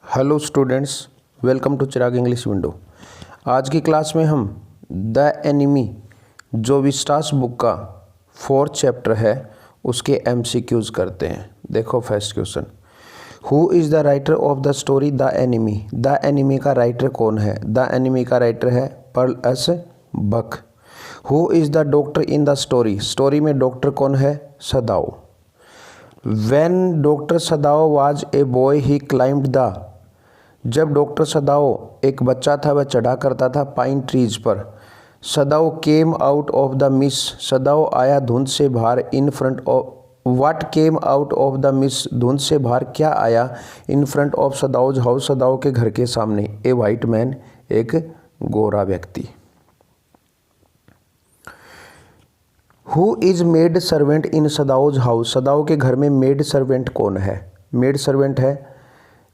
Hello students, welcome to Chirag English window. आज की class में हम द एनिमी जो विस्टास बुक का 4th चैप्टर है उसके MCQs करते हैं। देखो first question, who is the writer of the story the enemy. The enemy का राइटर कौन है? द एनिमी का राइटर है Pearl S Buck. Who is the doctor in the story. Story में डॉक्टर कौन है? Sadao. When doctor Sadao was a boy he climbed the. जब doctor सदाओ एक बच्चा था वह चढ़ा करता था पाइन ट्रीज पर। Sadao came out of the mist. Sadao आया धुंध से बाहर in front of. What came out of the mist. धुंध से बाहर क्या आया? In front of Sadao's house. Sadao के घर के सामने। ए वाइट मैन, एक गोरा व्यक्ति। Who is maid servant in Sadao's house. Sadao के घर में मेड सर्वेंट कौन है? मेड सर्वेंट है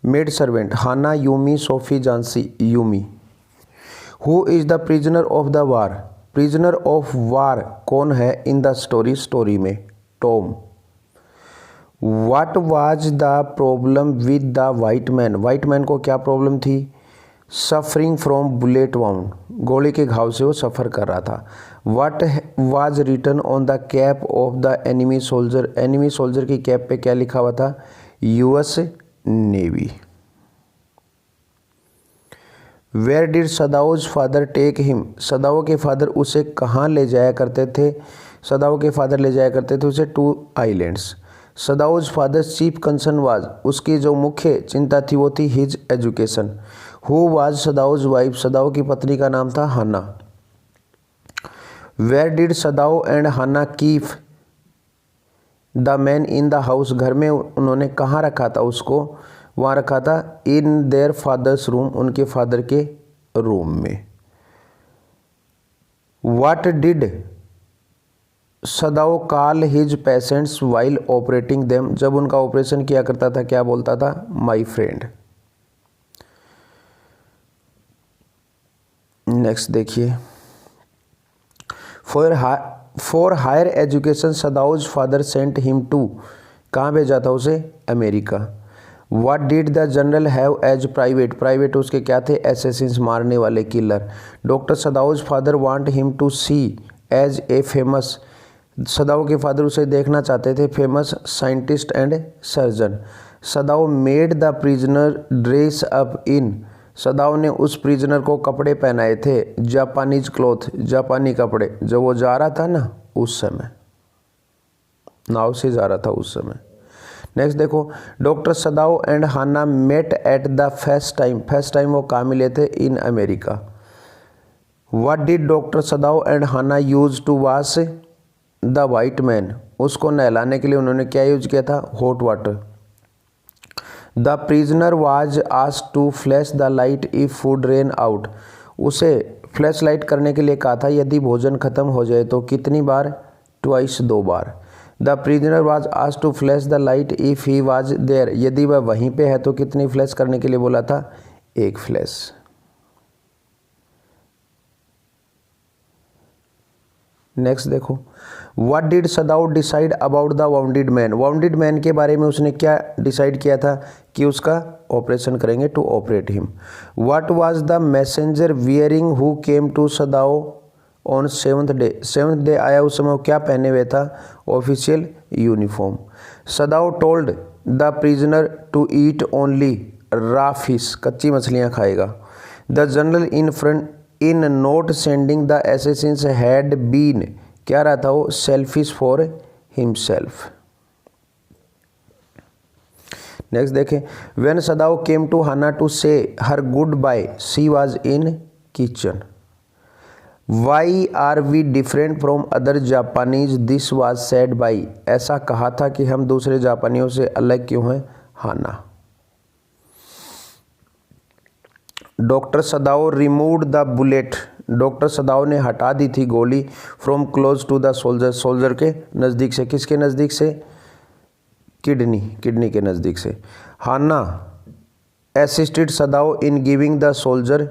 maid servant Hana, Yumi, Sophie, जानसी। Yumi. Who is the prisoner of the war. Prisoner of war कौन है इन द स्टोरी। स्टोरी में Tom. What was the problem with the white man. White man को क्या problem थी? Suffering from bullet wound. गोली के घाव से वो सफ़र कर रहा था। What was written on the cap of the enemy soldier. Enemy soldier की कैप पे क्या लिखा हुआ था? US navy. Where did Sadao's father take him. Sadao के फादर उसे कहाँ ले जाया करते थे? सदाओ के फादर ले जाया करते थे उसे 2 islands. Sadao's father chief concern was. उसकी जो मुख्य चिंता थी वो थी his education. Who was Sadao's wife. Sadao की पत्नी का नाम था Hana. Where did Sadao and Hana keep the man in the house. घर में उन्होंने कहाँ रखा था उसको? वहाँ रखा था इन देयर फादर्स रूम। उनके फादर के रूम में। What did Sadao call his patients while operating them. जब उनका ऑपरेशन किया करता था क्या बोलता था? My friend. नेक्स्ट देखिए, for higher education Sadao's father sent him to. कहाँ भेजा था उसे? America. What did the general have as private. Private उसके क्या थे? एसेसिन्स, मारने वाले, killer. Doctor Sadao's father want him to C as a famous. Sadao के फादर उसे देखना चाहते थे famous scientist and surgeon. Sadao made the prisoner dress up in. Sadao ने उस प्रिजनर को कपड़े पहनाए थे जापानीज क्लॉथ, जापानी कपड़े। जब वो जा रहा था ना उस समय, नाव से जा रहा था उस समय। नेक्स्ट देखो, doctor Sadao and Hana met at the first time. First time वो कहाँ मिले थे? In America. What did doctor Sadao and Hana use to wash the white man. उसको नहलाने के लिए उन्होंने क्या यूज किया था? Hot water. The prisoner was asked to flash the light if food ran out. उसे फ्लैश लाइट करने के लिए कहा था यदि भोजन खत्म हो जाए तो। कितनी बार? ट्वाइस, 2 बार। The prisoner was asked to flash the light if he was there. यदि वह वहीं पे है तो कितनी फ्लैश करने के लिए बोला था? 1 फ्लैश। नेक्स्ट देखो, what did Sadao decide about the wounded man. Bounded man के बारे में उसने क्या डिसाइड किया था? कि उसका ऑपरेशन करेंगे, to operate him. What was the messenger wearing who came to Sadao on 7th day. 7th day आया उस समय वो क्या पहने हुए था? Official uniform. Sadao told the prisoner to eat only raw fish. कच्ची मछलियाँ खाएगा। The general in front in not sending the assassins had been. क्या रहा था वो? Selfish for himself. नेक्स्ट देखें, when Sadao came to Hana to से हर goodbye she was in kitchen. Why are we different from other Japanese this was said by. ऐसा कहा था कि हम दूसरे जापानियों से अलग क्यों हैं? Hana. Doctor Sadao removed the bullet. Doctor Sadao ने हटा दी थी गोली from close to the soldier. Soldier के नज़दीक से। किसके नज़दीक से? किडनी के नज़दीक से। Hana assisted Sadao in giving the soldier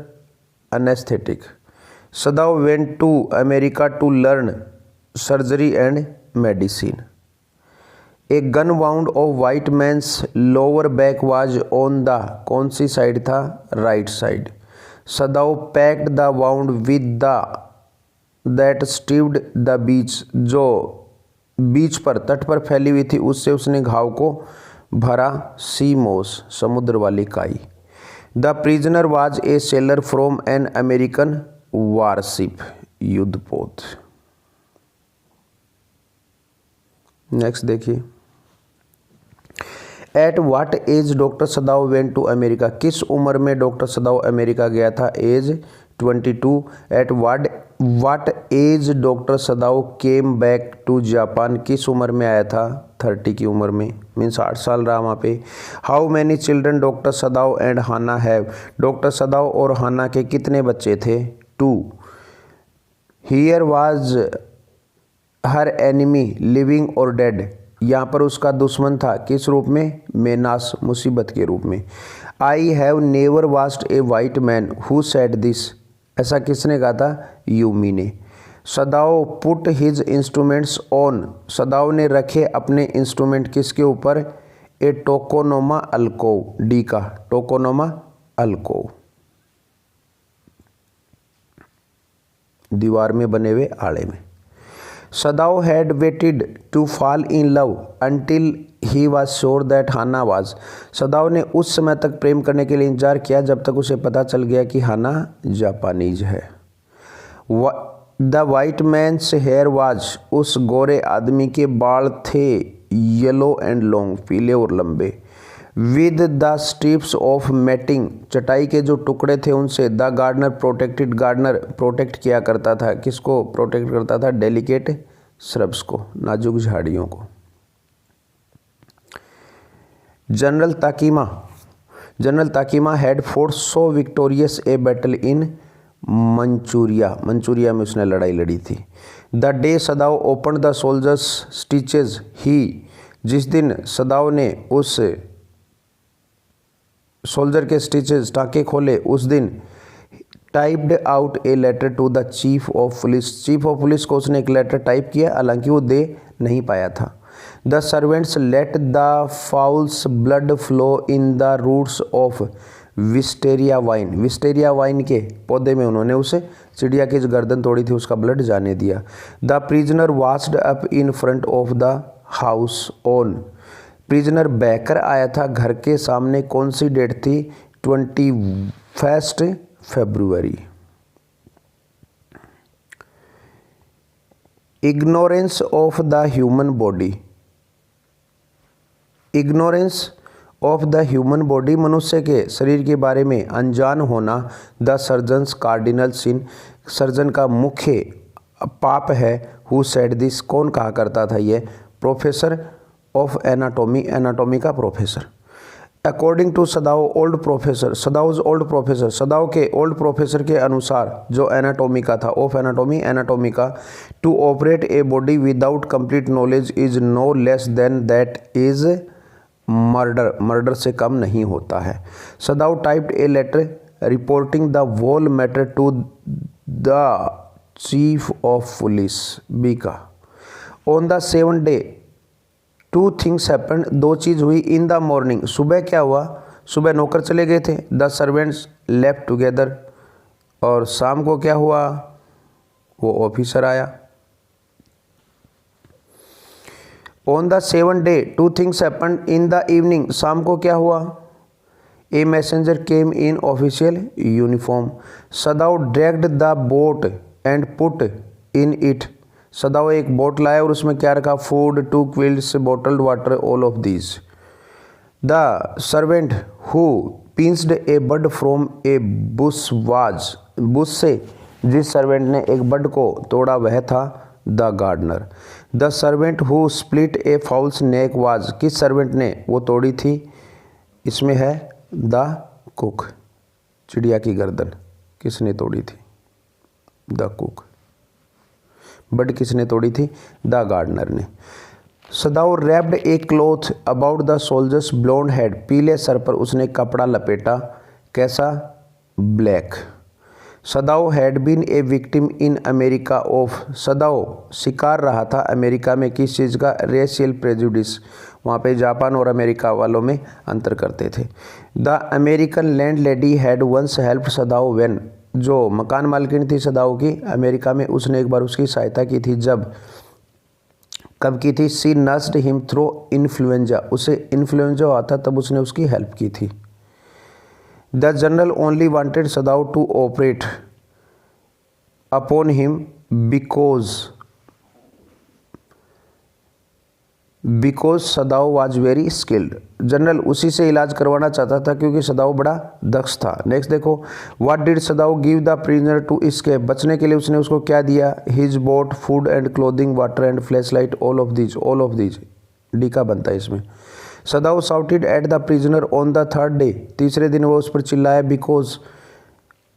anaesthetic. Sadao went to America to learn surgery and medicine. A gun wound of white man's lower back was on the, कौन सी साइड था, right side. Sadao packed the wound with the that stripped the beach, जो beach पर तट पर फैली हुई थी उससे उसने घाव को भरा। सी मोस, समुद्र वाली काई। The prisoner was a sailor from an American warship, युद्धपोत। नेक्स्ट देखिए, at what age doctor Sadao went to America, किस उम्र में डॉक्टर सदाओ अमेरिका गया था, age 22। At what age doctor Sadao came back to Japan, किस उम्र में आया था, 30 की उम्र में, मीन्स 8 साल रहा वहाँ पे। How many children doctor Sadao and Hana have, doctor Sadao और हाना के कितने बच्चे थे, 2। Here was her enemy living और डेड, यहाँ पर उसका दुश्मन था, किस रूप में, मेनास, मुसीबत के रूप में। I have never washed a white man who said this, ऐसा किसने कहा था, यूमी ने। Sadao put his instruments on, Sadao ने रखे अपने इंस्ट्रूमेंट किसके ऊपर, ए टोकोनोमा अल्कोव, डी का, टोकोनोमा अल्कोव, दीवार में बने हुए आड़े में। Sadao had waited to fall in love until he was sure that Hana was, Sadao ने उस समय तक प्रेम करने के लिए इंतजार किया जब तक उसे पता चल गया कि हाना जापानीज है। The white man's hair was, उस गोरे आदमी के बाल थे येलो एंड लॉन्ग, पीले और लंबे। With the strips of matting, चटाई के जो टुकड़े थे उनसे the gardener protected, gardener protect किया करता था, किसको प्रोटेक्ट करता था, डेलिकेट श्रब्स को, नाजुक झाड़ियों को। General Takima had fought so victorious a battle in Manchuria, Manchuria में उसने लड़ाई लड़ी थी। The day Sadao open the soldier's stitches he, जिस दिन सदाओ ने उस सोल्जर के स्टिचेज, टाँके खोले, उस दिन typed out a letter to the chief of police, chief of police को उसने एक लेटर टाइप किया, हालांकि वो दे नहीं पाया था। The servants let the fowl's blood flow in the roots of wisteria vine, wisteria vine के पौधे में उन्होंने उसे चिड़िया की जो गर्दन तोड़ी थी उसका ब्लड जाने दिया। The prisoner washed up in front of the house on, prisoner बहकर आया था घर के सामने, कौन सी डेट थी, 21 फरवरी। Ignorance of the human body, ignorance of the human body, मनुष्य के शरीर के बारे में अनजान होना, the surgeon's cardinal sin, surgeon का मुख्य पाप है। हु सेड दिस, कौन कहा करता था ये, प्रोफेसर ऑफ एनाटॉमी, एनाटॉमी का professor. According to Sadao old professor, Sadao's old professor, Sadao के ओल्ड प्रोफेसर के अनुसार, जो एनाटॉमी का था, ऑफ एनाटॉमी, एनाटॉमी का, to operate a body without complete knowledge is no less than that is murder, murder से कम नहीं होता है। Sadao typed a letter reporting the whole matter to the chief of police, B का। On the 7th day 2 things happened, 2 चीज़ हुई। In the morning, सुबह क्या हुआ, सुबह नौकर चले गए थे, द सर्वेंट्स लेफ्ट टुगेदर, और शाम को क्या हुआ, वो ऑफिसर आया। On the 7th day 2 things happened in the evening, शाम को क्या हुआ, a messenger came in official uniform. Sadao dragged the boat and put in it, Sadao एक बोट लाया और उसमें क्या रखा, food, 2 quilts, bottled water, all of these. The servant who pinched a bird from a bush was, bush से जिस servant ने एक बर्ड को तोड़ा वह था the gardener. The servant who split a fowl's neck was, किस सर्वेंट ने वो तोड़ी थी, इसमें है द कुक, चिड़िया की गर्दन किसने तोड़ी थी, द कुक। बर्ड किसने तोड़ी थी, द गार्डनर ने। Sadao wrapped a cloth about the soldier's blond head, पीले सर पर उसने कपड़ा लपेटा, कैसा, black. Sadao had been a victim in America of, Sadao शिकार रहा था अमेरिका में किस चीज़ का, रेशियल प्रेजुडिस। वहाँ पे जापान और अमेरिका वालों में अंतर करते थे। The American landlady had once help Sadao when, जो मकान मालकिन थी सदाओ की अमेरिका में, उसने एक बार उसकी सहायता की थी जब, कब की थी, she nursed him through influenza, उसे इन्फ्लुएंजा हुआ था तब उसने उसकी हेल्प की थी। The general only wanted Sadao to operate upon him because Sadao was very skilled, general उसी से इलाज करवाना चाहता था क्योंकि सदाओ बड़ा दक्ष था। नेक्स्ट देखो, what did Sadao give the prisoner to escape, बचने के लिए उसने उसको क्या दिया, his boat, food and clothing, water and flashlight, all of these, D का बनता है इसमें। Sadao shouted at the prisoner on the third day, तीसरे दिन वो उस पर चिल्लाया, because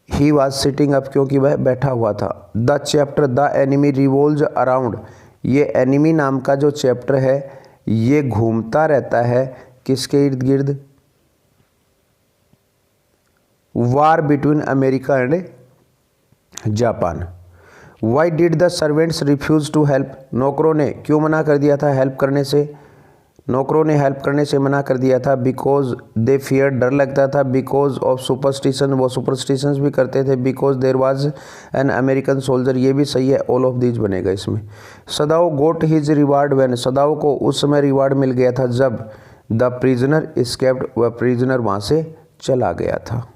he was sitting up, क्योंकि वह बैठा हुआ था। The chapter the enemy revolves around, ये एनिमी नाम का जो चैप्टर है ये घूमता रहता है किसके इर्द गिर्द, war between America and Japan. Why did the servants refuse to help, नौकरों ने क्यों मना कर दिया था हेल्प करने से, नौकरों ने हेल्प करने से मना कर दिया था, बिकॉज दे फियर, डर लगता था, बिकॉज ऑफ सुपरस्टिशन, वो सुपरस्टिशंस भी करते थे, because there was an American soldier, ये भी सही है, ऑल ऑफ दीज बनेगा इसमें। Sadao got his reward when, Sadao को उस समय रिवार्ड मिल गया था जब द प्रिजनर एस्केप्ड, वह प्रिजनर वहाँ से चला गया था।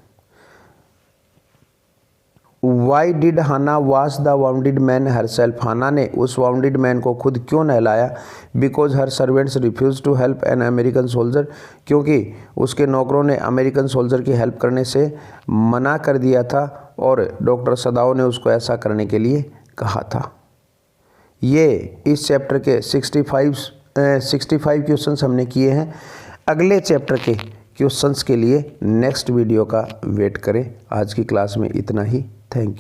Why did Hana wash the wounded man herself, Hana ने उस वाउंडेड मैन को खुद क्यों नहलाया, because her servants refuse to help an American soldier, क्योंकि उसके नौकरों ने अमेरिकन सोल्जर की हेल्प करने से मना कर दिया था और डॉक्टर सदाओ ने उसको ऐसा करने के लिए कहा था। ये इस चैप्टर के 65 क्वेश्चंस हमने किए हैं। अगले चैप्टर के क्वेश्चंस के लिए नेक्स्ट वीडियो का वेट करें। आज की क्लास में इतना ही। Thank you.